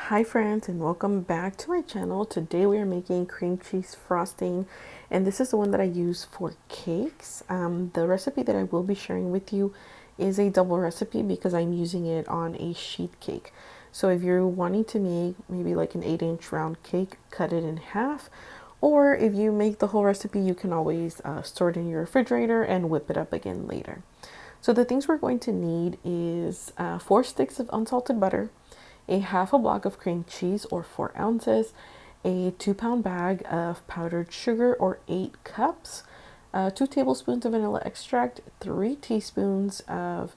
Hi friends, and welcome back to my channel. Today we are making cream cheese frosting, and this is the one that I use for cakes. The recipe that I will be sharing with you is a double recipe because I'm using it on a sheet cake. So if you're wanting to make maybe like an 8-inch round cake, cut it in half. Or if you make the whole recipe, you can always store it in your refrigerator and whip it up again later. So the things we're going to need is 4 sticks of unsalted butter, a half a block of cream cheese or 4 ounces, a 2-pound bag of powdered sugar or 8 cups, 2 tablespoons of vanilla extract, 3 tablespoons of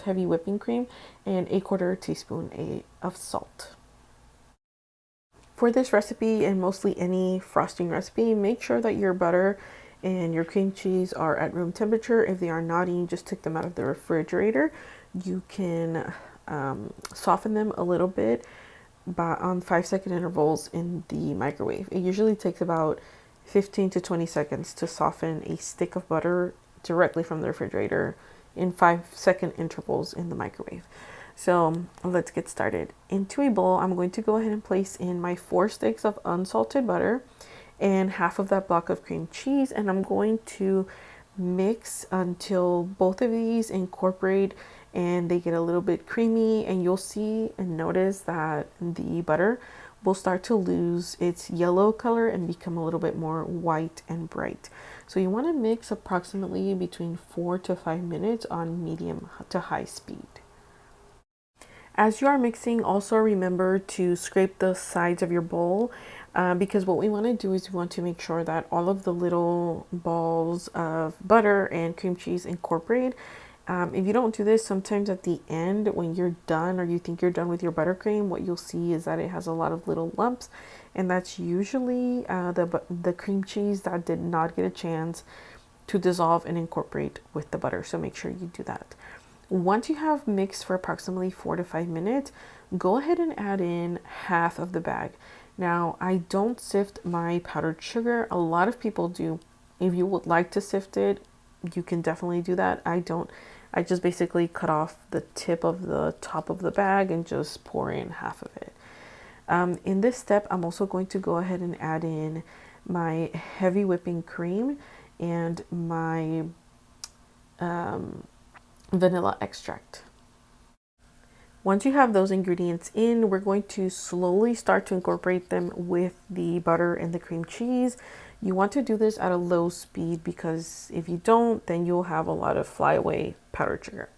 heavy whipping cream, and a quarter teaspoon of salt. For this recipe and mostly any frosting recipe, make sure that your butter and your cream cheese are at room temperature. If they are not, you just take them out of the refrigerator. You can soften them a little bit on 5-second intervals in the microwave. It usually takes about 15 to 20 seconds to soften a stick of butter directly from the refrigerator in 5-second intervals in the microwave. So let's get started. Into a bowl, I'm going to go ahead and place in my 4 sticks of unsalted butter and half of that block of cream cheese, and I'm going to mix until both of these incorporate and they get a little bit creamy, and you'll see and notice that the butter will start to lose its yellow color and become a little bit more white and bright. So you want to mix approximately between 4 to 5 minutes on medium to high speed. As you are mixing, also remember to scrape the sides of your bowl because what we want to do is we want to make sure that all of the little balls of butter and cream cheese incorporate. If you don't do this, sometimes at the end when you're done or you think you're done with your buttercream, what you'll see is that it has a lot of little lumps, and that's usually the cream cheese that did not get a chance to dissolve and incorporate with the butter. So make sure you do that. Once you have mixed for approximately 4 to 5 minutes, go ahead and add in half of the bag. Now, I don't sift my powdered sugar. A lot of people do. If you would like to sift it, you can definitely do that. I don't. I just basically cut off the tip of the top of the bag and just pour in half of it. In this step, I'm also going to go ahead and add in my heavy whipping cream and my vanilla extract. Once you have those ingredients in, we're going to slowly start to incorporate them with the butter and the cream cheese. You want to do this at a low speed because if you don't, then you'll have a lot of flyaway powdered sugar.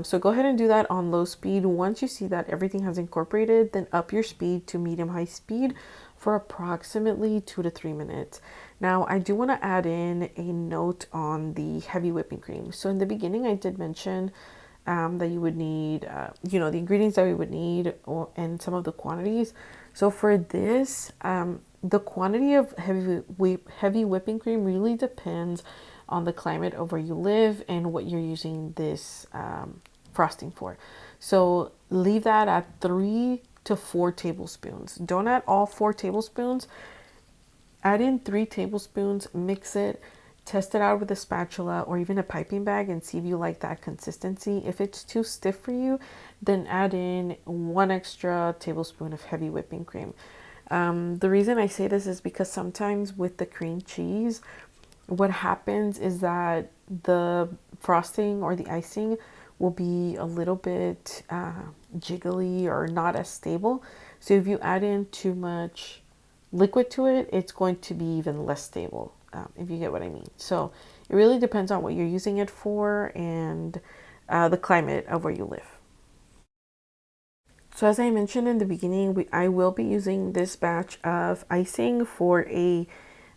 So go ahead and do that on low speed. Once you see that everything has incorporated, then up your speed to medium-high speed for approximately 2 to 3 minutes. Now, I do want to add in a note on the heavy whipping cream. So in the beginning, I did mention that you would need, the ingredients that we would need and some of the quantities. So for this, the quantity of heavy whipping cream really depends on the climate of where you live and what you're using this frosting for. So leave that at 3 to 4 tablespoons. Don't add all 4 tablespoons. Add in 3 tablespoons, mix it, test it out with a spatula or even a piping bag and see if you like that consistency. If it's too stiff for you, then add in 1 extra tablespoon of heavy whipping cream. The reason I say this is because sometimes with the cream cheese, what happens is that the frosting or the icing will be a little bit jiggly or not as stable. So if you add in too much liquid to it, it's going to be even less stable, if you get what I mean. So it really depends on what you're using it for and the climate of where you live. So as I mentioned in the beginning, I will be using this batch of icing for a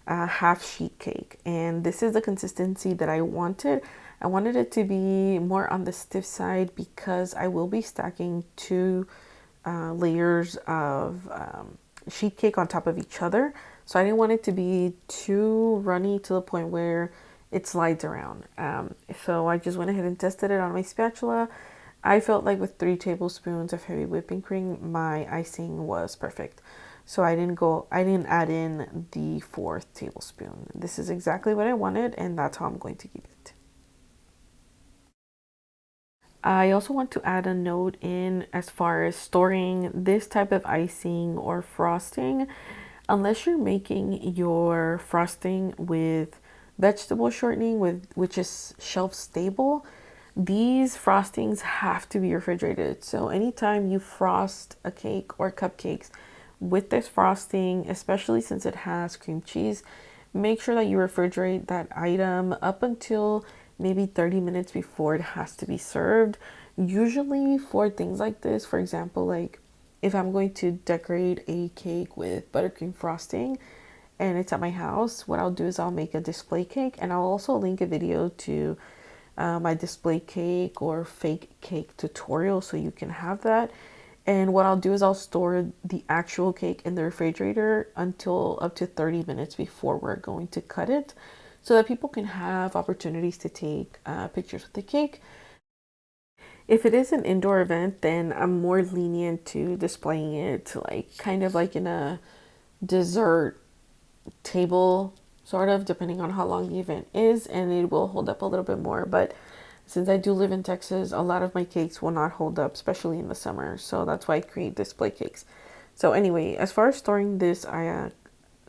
half sheet cake, and this is the consistency that I wanted. I wanted it to be more on the stiff side because I will be stacking 2 layers of sheet cake on top of each other. So I didn't want it to be too runny to the point where it slides around. So I just went ahead and tested it on my spatula. I felt like with 3 tablespoons of heavy whipping cream, my icing was perfect. So I didn't add in the 4th tablespoon. This is exactly what I wanted, and that's how I'm going to keep it. I also want to add a note in as far as storing this type of icing or frosting, unless you're making your frosting with vegetable shortening with which is shelf stable, these frostings have to be refrigerated. So anytime you frost a cake or cupcakes with this frosting, especially since it has cream cheese, make sure that you refrigerate that item up until maybe 30 minutes before it has to be served. Usually for things like this, for example, like if I'm going to decorate a cake with buttercream frosting and it's at my house, what I'll do is I'll make a display cake, and I'll also link a video to my display cake or fake cake tutorial so you can have that. And what I'll do is I'll store the actual cake in the refrigerator until up to 30 minutes before we're going to cut it, so that people can have opportunities to take pictures with the cake. If it is an indoor event, then I'm more lenient to displaying it like kind of like in a dessert table, sort of, depending on how long the event is, and it will hold up a little bit more. But since I do live in Texas, a lot of my cakes will not hold up, especially in the summer. So that's why I create display cakes. So anyway, as far as storing this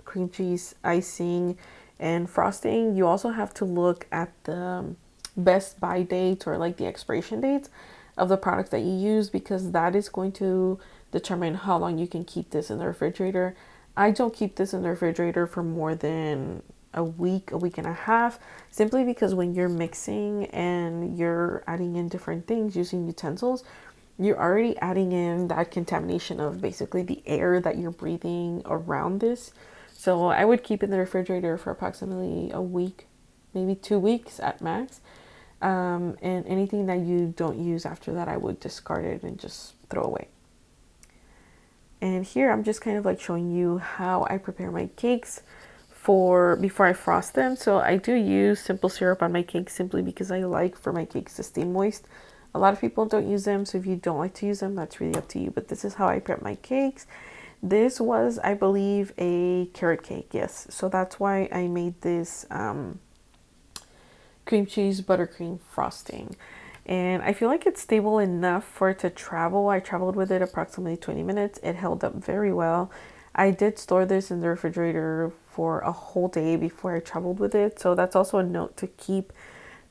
cream cheese icing and frosting, you also have to look at the best buy dates or like the expiration dates of the products that you use, because that is going to determine how long you can keep this in the refrigerator. I don't keep this in the refrigerator for more than a week and a half, simply because when you're mixing and you're adding in different things using utensils, you're already adding in that contamination of basically the air that you're breathing around this. So I would keep it in the refrigerator for approximately a week, maybe 2 weeks at max. And anything that you don't use after that, I would discard it and just throw away. And here I'm just kind of like showing you how I prepare my cakes for before I frost them. So I do use simple syrup on my cakes simply because I like for my cakes to stay moist. A lot of people don't use them, so if you don't like to use them, that's really up to you. But this is how I prep my cakes. This was, I believe, a carrot cake, yes. So that's why I made this cream cheese buttercream frosting. And I feel like it's stable enough for it to travel. I traveled with it approximately 20 minutes. It held up very well. I did store this in the refrigerator for a whole day before I traveled with it. So that's also a note to keep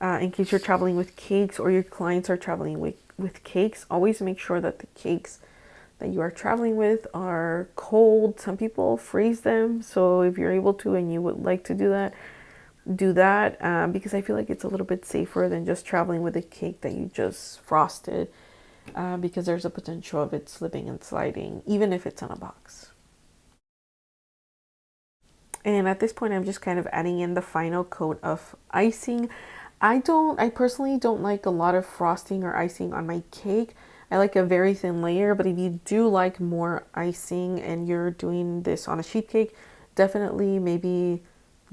in case you're traveling with cakes or your clients are traveling with cakes. Always make sure that the cakes that you are traveling with are cold. Some people freeze them. So if you're able to and you would like to do that, because I feel like it's a little bit safer than just traveling with a cake that you just frosted, because there's a potential of it slipping and sliding even if it's on a box. And at this point I'm just kind of adding in the final coat of icing. I personally don't like a lot of frosting or icing on my cake. I like a very thin layer, but if you do like more icing and you're doing this on a sheet cake, definitely maybe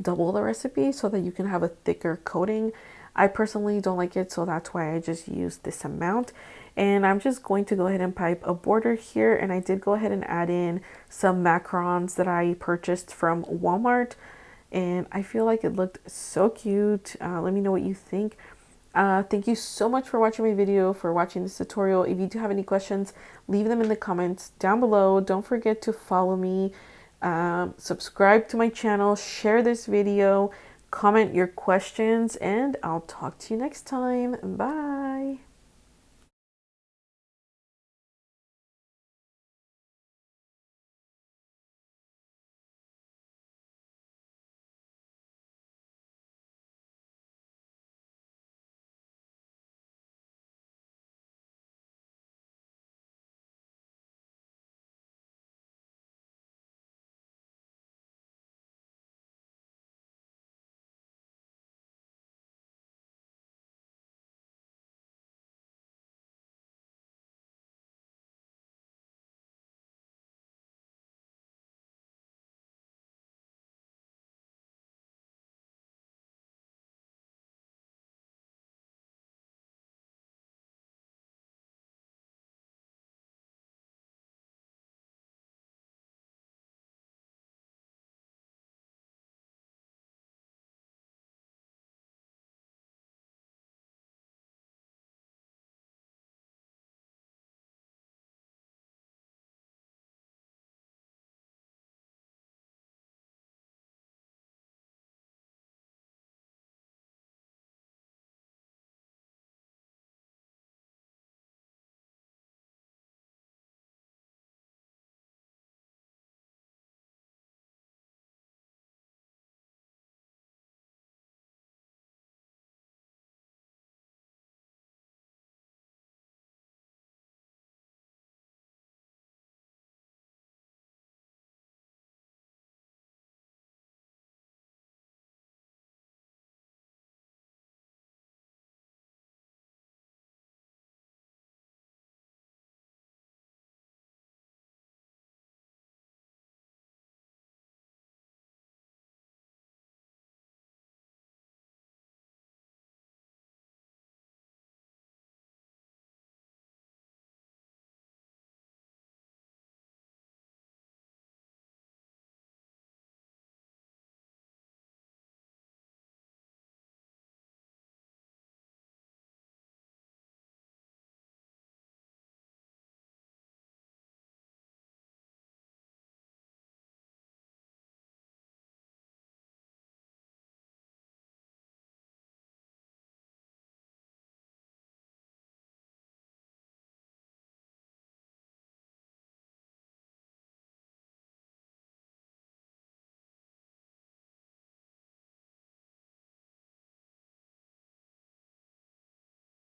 double the recipe so that you can have a thicker coating. I personally don't like it, so that's why I just use this amount. And I'm just going to go ahead and pipe a border here, and I did go ahead and add in some macarons that I purchased from Walmart, and I feel like it looked so cute. Let me know what you think. Thank you so much for watching my video, for watching this tutorial. If you do have any questions, leave them in the comments down below. Don't forget to follow me, subscribe to my channel, share this video, comment your questions, and I'll talk to you next time. Bye.